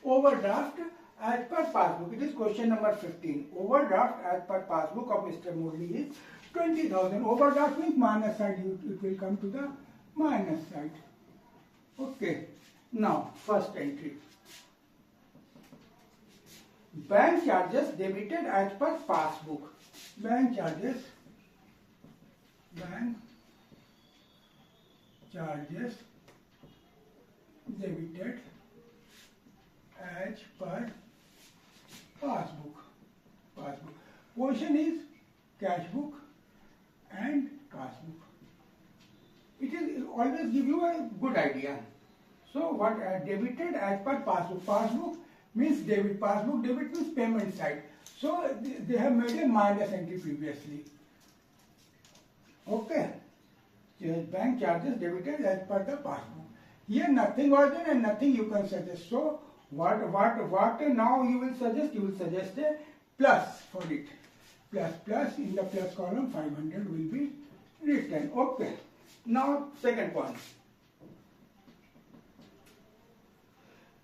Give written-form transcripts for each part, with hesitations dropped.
Overdraft as per passbook. It is question number 15. Overdraft as per passbook of Mr. Murli is 20,000. Overdraft means minus side. It will come to the minus side. Okay. Now, first entry. Bank charges debited as per passbook. Bank charges debited as per passbook. Portion is cash book and passbook. It is always give you a good idea. So what debited as per passbook. Passbook means debit. Passbook debit means payment side. So they have made a minus entry previously. Okay. Bank charges debited as per the passbook. Here nothing was done and nothing you can suggest. So what now you will suggest? You will suggest a plus for it. Plus in the plus column 500 will be written. Okay. Now second point.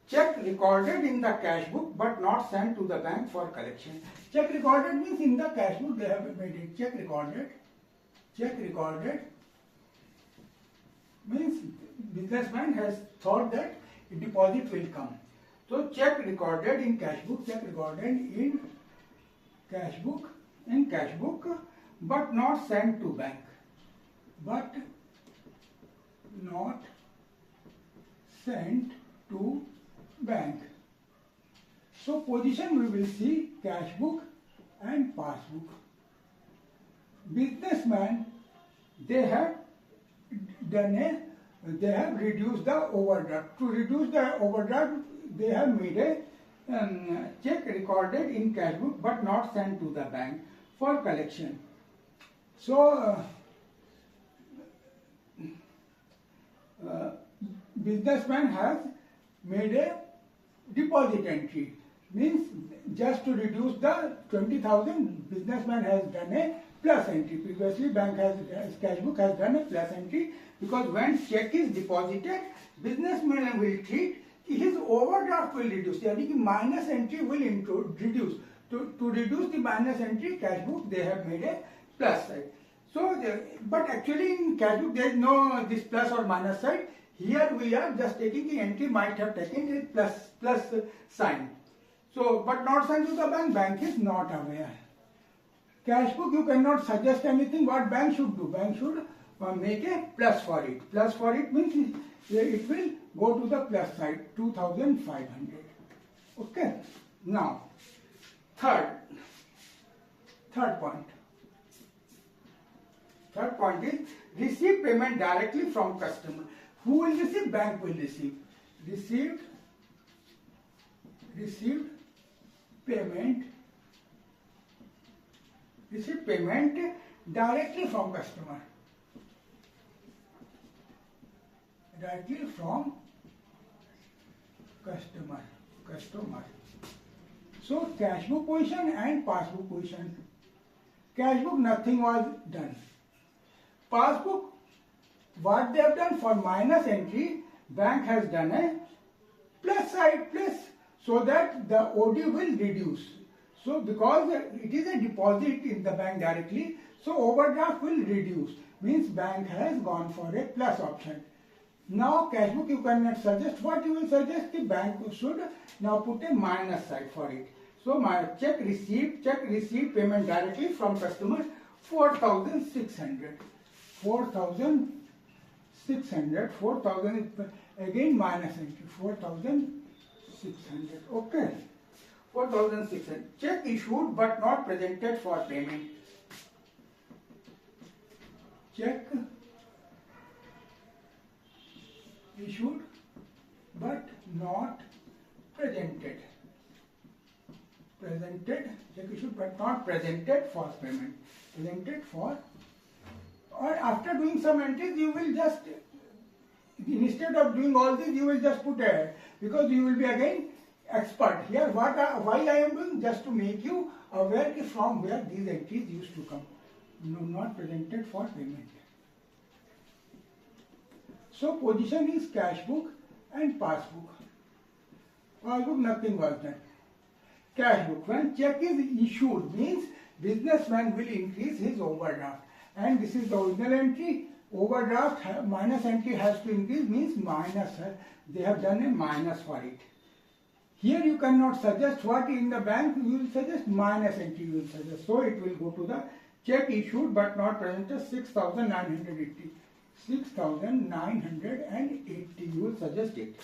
Check recorded in the cash book but not sent to the bank for collection. Check recorded means in the cash book they have made it. Check recorded means businessman has thought that a deposit will come. So check recorded in cash book, but not sent to bank. But not sent to bank. So position we will see cash book and passbook. Businessman, they have reduced the overdraft. To reduce the overdraft, they have made a check recorded in cash book but not sent to the bank for collection. So businessman has made a deposit entry. Means just to reduce the 20,000, businessman has done a plus entry. Previously cash book has done a plus entry, because when check is deposited, businessman will treat his overdraft will reduce. Yani ki minus entry will reduce. To reduce the minus entry, cash book they have made a plus side. So, but actually in cash book there is no this plus or minus side. Here we are just taking the entry might have taken a plus sign. So, but not sent to the bank. Bank is not aware. Cash book you cannot suggest anything. What bank should do? Bank should make a plus for it. Plus for it means it will go to the plus side, 2,500. Okay. Now, third point. Third point is receive payment directly from customer. Who will receive? Bank will receive. Received payment directly from customer. Directly from customer. So cash book position and passbook position. Cash book nothing was done. Passbook, what they have done for minus entry, bank has done a plus side plus, so that the OD will reduce. So because it is a deposit in the bank directly, so overdraft will reduce. Means bank has gone for a plus option. Now cash book you cannot suggest. What you will suggest? The bank should now put a minus side for it. So my check received payment directly from customer 4,600. 4,000 is again minus entry. 4,600. Okay. 4,600. Check issued but not presented for payment. Check issued but not presented. Check issued but not presented for payment. Presented for, or after doing some entries you will just, instead of doing all this you will just put a, because you will be again expert. Here why I am doing, just to make you aware from where these entries used to come. No, not presented for payment. So position is cash book and passbook. Passbook, nothing was done. Cash book. When check is issued means businessman will increase his overdraft. And this is the original entry. Overdraft minus entry has to increase means minus. They have done a minus for it. Here you cannot suggest what in the bank, you will suggest minus entry you will suggest. So it will go to the check issued but not presented 6,980. 6,980 you will suggest it.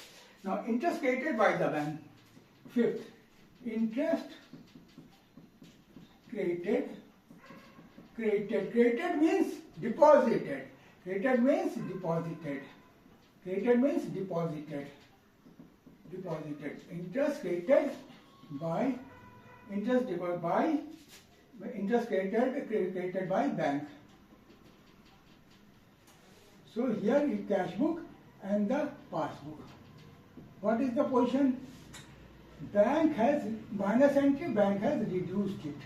Now interest created by the bank. Fifth, interest created means deposited. Created means deposited. Created means deposited. Deposited. Interest created by interest created by bank. So here is cash book and the passbook. What is the position? Bank has minus entry, bank has reduced it.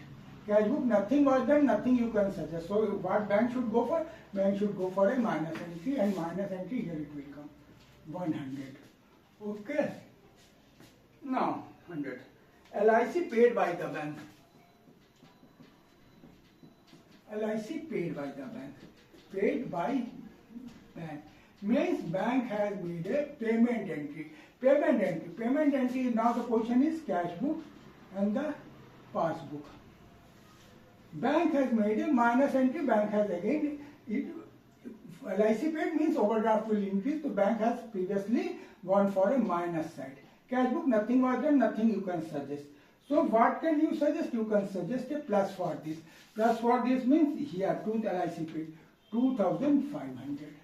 Cash book, nothing was done, nothing you can suggest. So what bank should go for? Bank should go for a minus entry, and minus entry here it will come 100. Okay. Now 100. LIC paid by the bank. LIC paid by the bank. Paid by bank means bank has made a payment entry. Payment entry. Payment entry, now the position is cash book and the passbook. Bank has made a minus entry. Bank has again, LIC paid means overdraft will increase. The bank has previously gone for a minus side. Cash book, nothing was done, nothing you can suggest. So what can you suggest? You can suggest a plus for this. Plus for this means here to the LIC paid 2,500.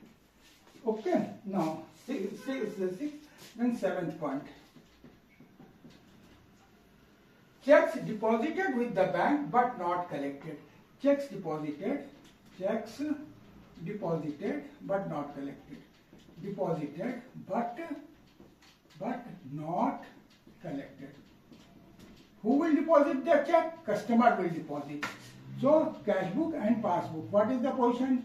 Okay. Now sixth and seventh point. Checks deposited with the bank but not collected. Checks deposited but not collected. Deposited but not collected. Who will deposit the check? Customer will deposit. So cash book and passbook. What is the position?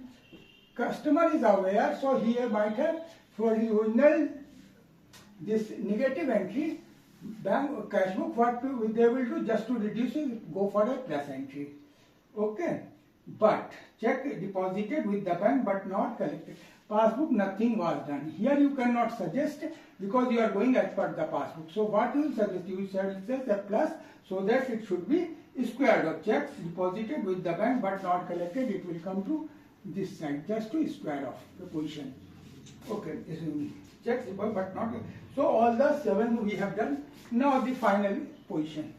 Customer is aware, so he might have for his original this negative entry. Bank cash book, what they will do just to reduce it, go for a plus entry. Okay. But check deposited with the bank but not collected. Passbook, nothing was done. Here you cannot suggest because you are going as per the passbook. So what you will suggest? You will suggest a plus so that it should be squared of checks deposited with the bank but not collected. It will come to this side just to square off the position. Okay. Checks deposited but not. So all the 7 we have done. Now the final position.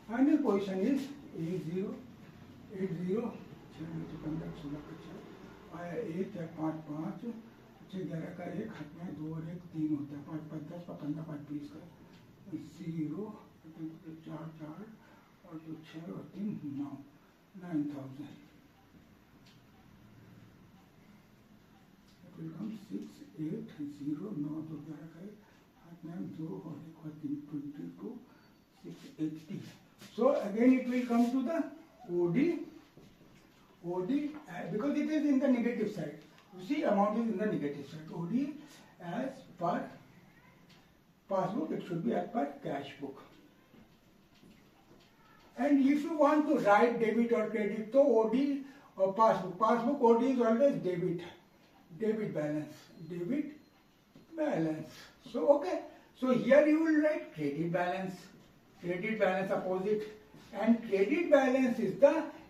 Final position is 80, 80, 1 है 5 5 6 11 का 1 हाथ में 2 और 1 3 होता है 5 5 10 15 5 20 का 0 4 4 और 2 6 और 3 9 9000. It will come 6 8 0 9 2 11 का 1 हाथ में 2 और 1 और 3 22 680. So again it will come to the OD because it is in the negative side. You see, amount is in the negative side. OD as per passbook, it should be as per cash book. And if you want to write debit or credit, so OD or passbook. Passbook OD is always debit balance. So okay. So here you will write credit balance opposite, and credit balance is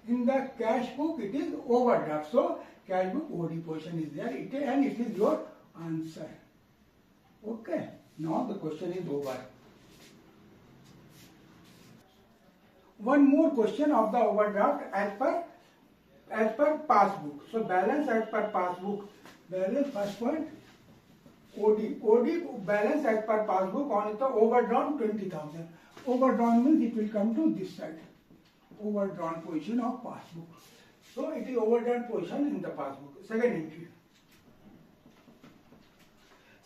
in the cash book it is overdraft. So cash book OD portion is there, and it is your answer. Okay. Now the question is over. One more question of the overdraft as per passbook. So balance as per passbook. Balance first point. OD balance as per passbook on the overdrawn 20,000. Overdrawn means it will come to this side. Overdrawn position of passbook. So it is overdrawn position in the passbook. Second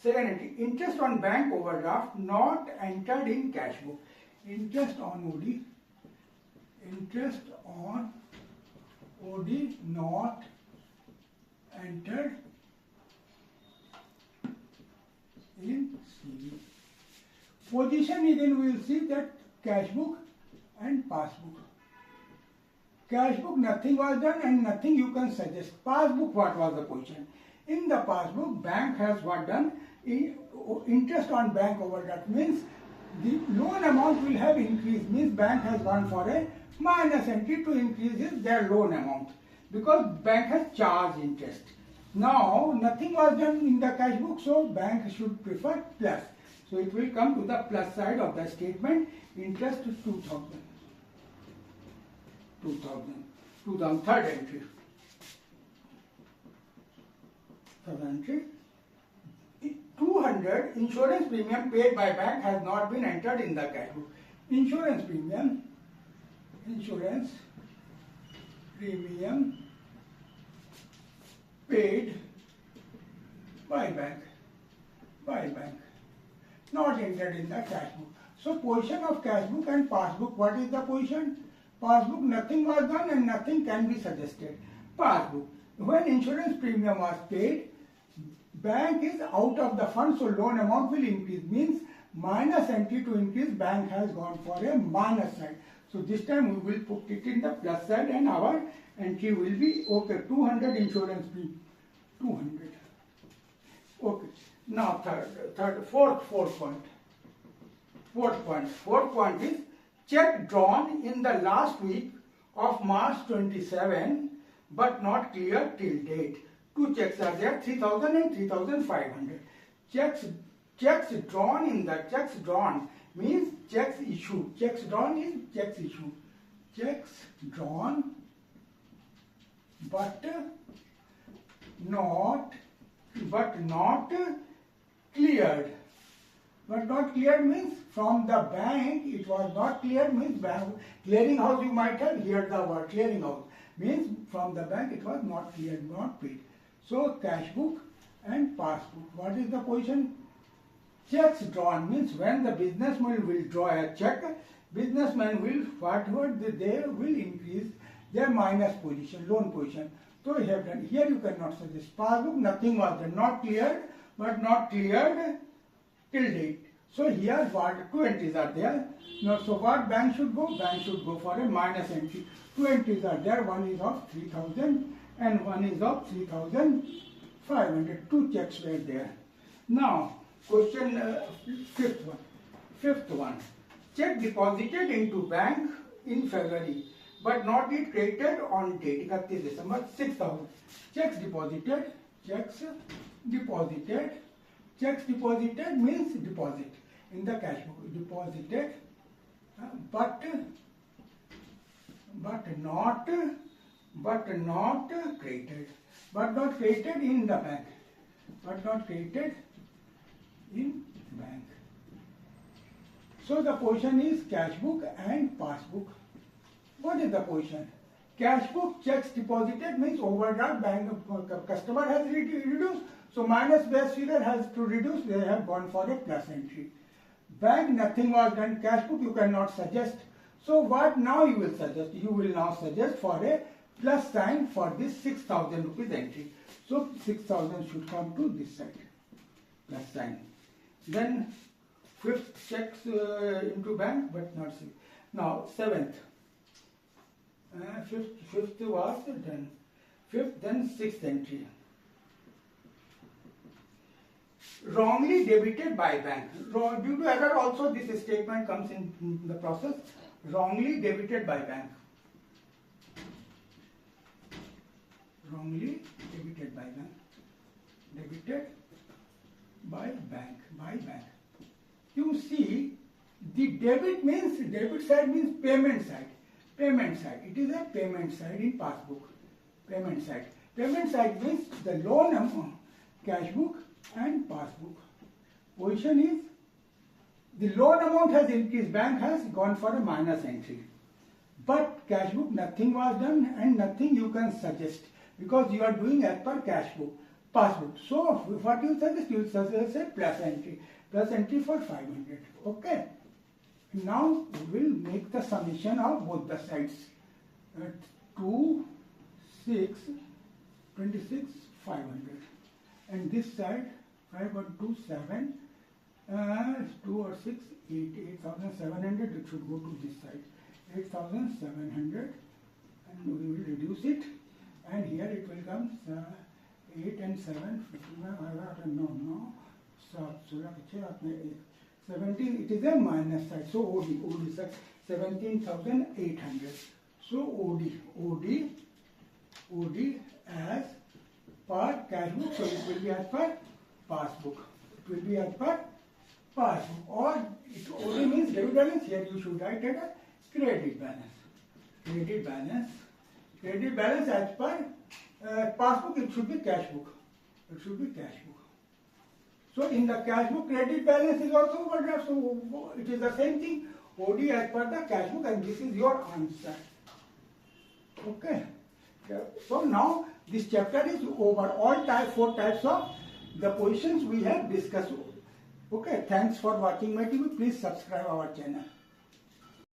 entry. Interest on bank overdraft not entered in cash book. Interest on OD not entered in CV. Position is, then we will see that cash book and passbook. Cash book, nothing was done and nothing you can suggest. Passbook, what was the position? In the passbook, bank has what done? Interest on bank overdraft means the loan amount will have increased, means bank has gone for a minus entry to increase their loan amount because bank has charged interest. Now nothing was done in the cash book, so bank should prefer plus. So it will come to the plus side of the statement. Interest 2000. Third entry. Third entry. 200 insurance premium paid by bank has not been entered in the cash book. Insurance premium paid by bank, not entered in the cash book. So position of cash book and passbook, what is the position? Passbook, nothing was done and nothing can be suggested. Passbook, when insurance premium was paid, bank is out of the fund, so loan amount will increase, means minus entry to increase, bank has gone for a minus side. So this time we will put it in the plus side and our entry will be okay, 200 insurance premium, 200. Okay, now fourth point. Fourth point is check drawn in the last week of March 27 but not clear till date. Two checks are there, 3,000 and 3,500. Checks drawn in the checks drawn means checks issued. Checks drawn is checks issued. Checks drawn but not cleared. But not cleared means from the bank it was not cleared, means bank clearing house, you might have heard the word clearing house, means from the bank it was not cleared, not paid. So cash book and passbook. What is the position? Checks drawn means when the businessman will draw a check, businessman will whatever they will increase their minus position, loan position. So you have done. Here you cannot suggest. Passbook, nothing was done, not cleared, but not cleared till date. So here what two entries are there. Now so what bank should go? Bank should go for a minus entry. Two entries are there. One is of 3,000 and one is of 3,500. Two checks were there. Now question fifth one. Check deposited into bank in February but not yet credited on date 31 December 6,000. Checks deposited means deposit in the cash book. Deposited but not credited. But not credited in the bank. So the position is cash book and passbook. What is the position? Cash book, checks deposited means overdraft, bank customer has reduced, so minus base figure has to reduce, they have gone for a plus entry. Bank, nothing was done. Cash book you cannot suggest. So what now you will suggest? You will now suggest for a plus sign for this 6,000 rupees entry. So 6,000 should come to this side, plus sign. Then fifth checks into bank but not six. Now seventh. Fifth was done. Fifth, then sixth entry. Wrongly debited by bank. Due to error also this statement comes in the process. Wrongly debited by bank. Wrongly debited by bank. Debited by bank. You see, the debit side means payment side. Payment side. It is a payment side in passbook. Payment side. Payment side means the loan amount, cash book and passbook. Position is the loan amount has increased. Bank has gone for a minus entry. But cash book, nothing was done and nothing you can suggest because you are doing as per cash book, passbook. So what you suggest? You suggest a plus entry. Plus entry for 500. Okay. Now we will make the summation of both the sides. 2, 6, 26, 500. And this side 5 1 2 7 2 or 6, 8,700. It should go to this side. 8,700, and we will reduce it. And here it will come 8 and 7. 51. No. 17. It is a minus side. So OD is 17,800. So OD as per cash book. So it will be as per passbook. It will be as per passbook. Or it only means debit balance. Here you should write it as credit balance. Credit balance as per passbook. It should be cash book. So in the cash book, credit balance is also overdraft. So it is the same thing. OD as per the cash book, and this is your answer. Okay. So now this chapter is over. All 4 types of the positions we have discussed. Okay. Thanks for watching my TV. Please subscribe our channel.